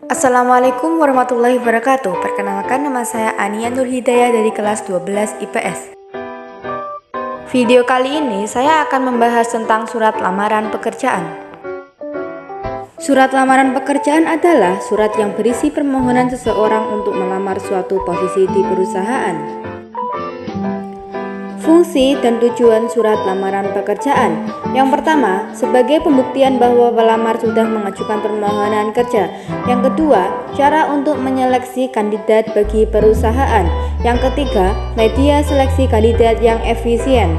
Assalamualaikum warahmatullahi wabarakatuh. Perkenalkan, nama saya Ania Nur Hidayah dari kelas 12 IPS. Video kali ini saya akan membahas tentang surat lamaran pekerjaan. Surat lamaran pekerjaan adalah surat yang berisi permohonan seseorang untuk melamar suatu posisi di perusahaan. Fungsi dan tujuan surat lamaran pekerjaan. Yang pertama, sebagai pembuktian bahwa pelamar sudah mengajukan permohonan kerja. Yang kedua, cara untuk menyeleksi kandidat bagi perusahaan. Yang ketiga, media seleksi kandidat yang efisien.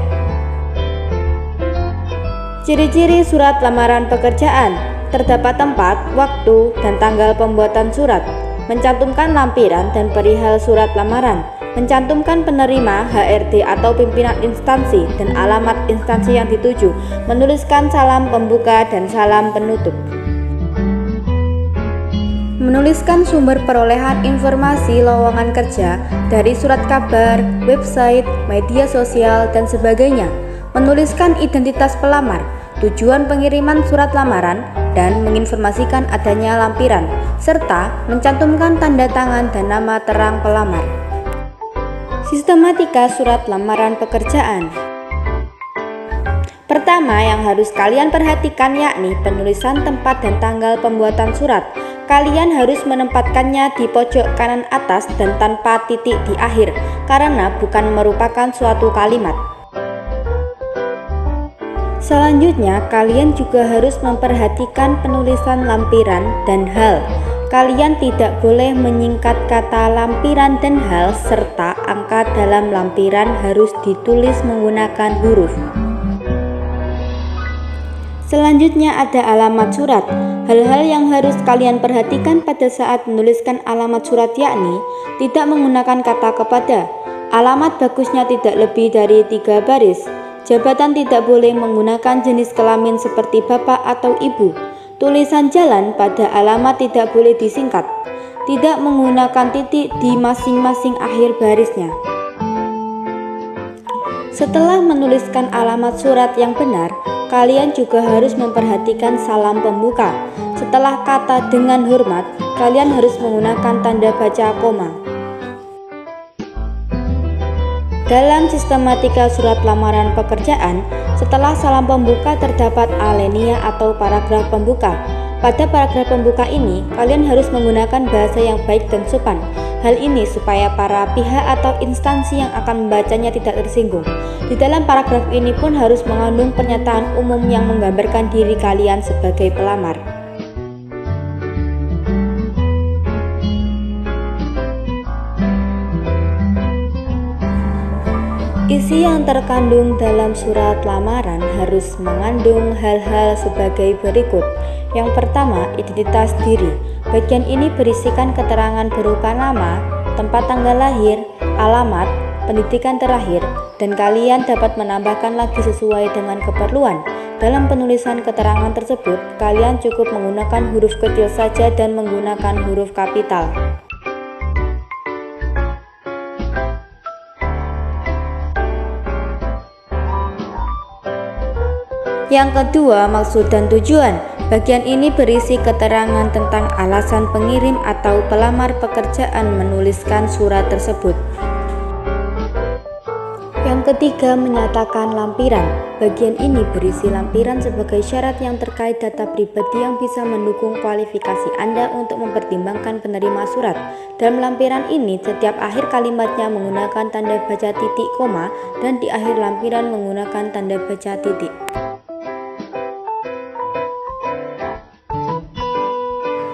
Ciri-ciri surat lamaran pekerjaan. Terdapat tempat, waktu, dan tanggal pembuatan surat. Mencantumkan lampiran dan perihal surat lamaran. Mencantumkan penerima, HRD atau pimpinan instansi, dan alamat instansi yang dituju. Menuliskan salam pembuka dan salam penutup. Menuliskan sumber perolehan informasi lowongan kerja dari surat kabar, website, media sosial, dan sebagainya. Menuliskan identitas pelamar, tujuan pengiriman surat lamaran, dan menginformasikan adanya lampiran, serta mencantumkan tanda tangan dan nama terang pelamar. Sistematika surat lamaran pekerjaan. Pertama yang harus kalian perhatikan yakni penulisan tempat dan tanggal pembuatan surat. Kalian harus menempatkannya di pojok kanan atas dan tanpa titik di akhir, karena bukan merupakan suatu kalimat. Selanjutnya, kalian juga harus memperhatikan penulisan lampiran dan hal. Kalian tidak boleh menyingkat kata lampiran dan hal, serta angka dalam lampiran harus ditulis menggunakan huruf. Selanjutnya ada alamat surat. Hal-hal yang harus kalian perhatikan pada saat menuliskan alamat surat yakni tidak menggunakan kata kepada. Alamat bagusnya tidak lebih dari 3 baris. Jabatan tidak boleh menggunakan jenis kelamin seperti bapak atau ibu. Tulisan jalan pada alamat tidak boleh disingkat. Tidak menggunakan titik di masing-masing akhir barisnya. Setelah menuliskan alamat surat yang benar, kalian juga harus memperhatikan salam pembuka. Setelah kata dengan hormat, kalian harus menggunakan tanda baca koma. Dalam sistematika surat lamaran pekerjaan, setelah salam pembuka terdapat alinea atau paragraf pembuka. Pada paragraf pembuka ini, kalian harus menggunakan bahasa yang baik dan sopan. Hal ini supaya para pihak atau instansi yang akan membacanya tidak tersinggung. Di dalam paragraf ini pun harus mengandung pernyataan umum yang menggambarkan diri kalian sebagai pelamar. Isi yang terkandung dalam surat lamaran harus mengandung hal-hal sebagai berikut. Yang pertama, identitas diri. Bagian ini berisikan keterangan berupa nama, tempat tanggal lahir, alamat, pendidikan terakhir, dan kalian dapat menambahkan lagi sesuai dengan keperluan. Dalam penulisan keterangan tersebut, kalian cukup menggunakan huruf kecil saja dan menggunakan huruf kapital. Yang kedua, maksud dan tujuan. Bagian ini berisi keterangan tentang alasan pengirim atau pelamar pekerjaan menuliskan surat tersebut. Yang ketiga, menyatakan lampiran. Bagian ini berisi lampiran sebagai syarat yang terkait data pribadi yang bisa mendukung kualifikasi Anda untuk mempertimbangkan penerima surat. Dalam lampiran ini, setiap akhir kalimatnya menggunakan tanda baca titik koma dan di akhir lampiran menggunakan tanda baca titik.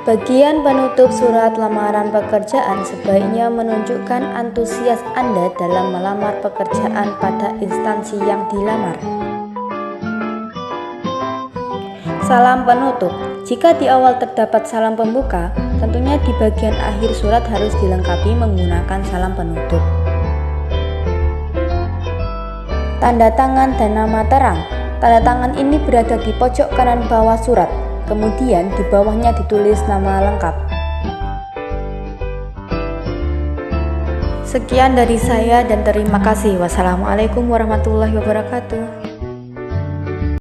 Bagian penutup surat lamaran pekerjaan sebaiknya menunjukkan antusias Anda dalam melamar pekerjaan pada instansi yang dilamar. Salam penutup. Jika di awal terdapat salam pembuka, tentunya di bagian akhir surat harus dilengkapi menggunakan salam penutup. Tanda tangan dan nama terang. Tanda tangan ini berada di pojok kanan bawah surat. Kemudian di bawahnya ditulis nama lengkap. Sekian dari saya dan terima kasih. Wassalamualaikum warahmatullahi wabarakatuh.